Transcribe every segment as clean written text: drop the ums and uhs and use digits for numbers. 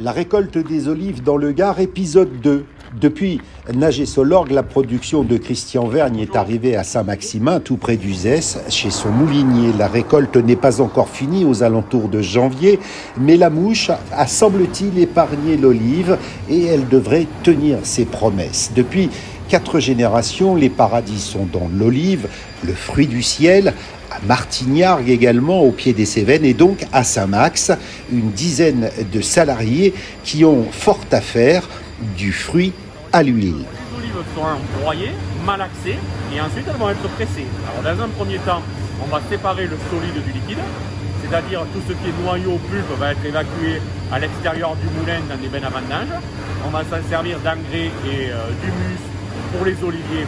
La récolte des olives dans le Gard, épisode 2. Depuis Nage-et-Solorgue, la production de Christian Vergne est arrivée à Saint-Maximin, tout près d'Uzès, chez son moulinier. La récolte n'est pas encore finie aux alentours de janvier, mais la mouche a, semble-t-il, épargné l'olive et elle devrait tenir ses promesses. Depuis 4 générations, les paradis sont dans l'olive, le fruit du ciel, à Martignargues également, au pied des Cévennes, et donc à Saint-Max, une dizaine de salariés qui ont fort à faire du fruit à l'huile. Les olives sont broyées, malaxées, et ensuite elles vont être pressées. Alors dans un premier temps, on va séparer le solide du liquide, c'est-à-dire tout ce qui est noyau, pulpe va être évacué à l'extérieur du moulin dans des bennes à vendange. On va s'en servir d'engrais et d'humus pour les oliviers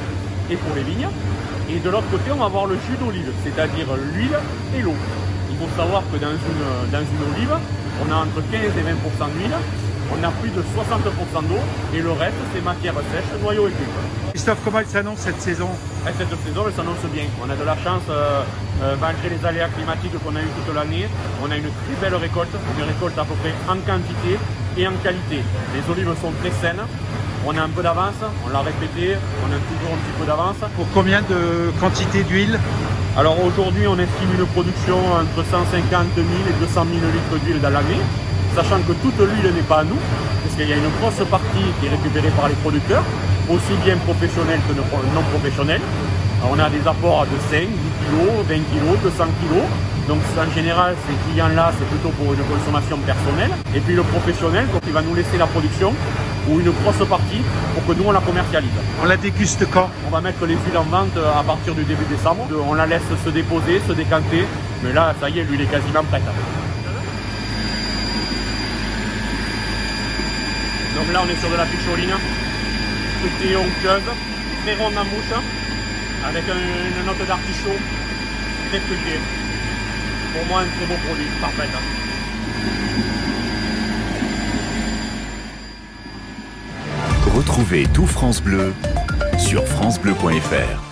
et pour les vignes. Et de l'autre côté, on va avoir le jus d'olive, c'est-à-dire l'huile et l'eau. Il faut savoir que dans une olive, on a entre 15 et 20% d'huile, on a plus de 60% d'eau, et le reste, c'est matière sèche, noyau et pulpe. Christophe, comment elle s'annonce cette saison? Cette saison, elle s'annonce bien. On a de la chance, malgré les aléas climatiques qu'on a eu toute l'année. On a une très belle récolte, une récolte à peu près en quantité et en qualité. Les olives sont très saines. On a un peu d'avance, on l'a répété, on a toujours un petit peu d'avance. Pour combien de quantité d'huile? Alors aujourd'hui, on estime une production entre 150 000 et 200 000 litres d'huile dans l'année, sachant que toute l'huile n'est pas à nous, parce qu'il y a une grosse partie qui est récupérée par les producteurs, aussi bien professionnels que non professionnels. Alors on a des apports de 5, 10 kg, 20 kg, 200 kg. Donc en général, ces clients-là, c'est plutôt pour une consommation personnelle. Et puis le professionnel, donc il va nous laisser la production, ou une grosse partie, pour que nous on la commercialise. On la déguste quand? On va mettre les huiles en vente à partir du début décembre. On la laisse se déposer, se décanter. Mais là, ça y est, l'huile est quasiment prête. Donc là, on est sur de la picholine, fruitée onctueuse, très ronde en bouche, avec une note d'artichaut, très fruitée. Pour moi, un très beau produit, parfait. Retrouvez tout France Bleu sur francebleu.fr.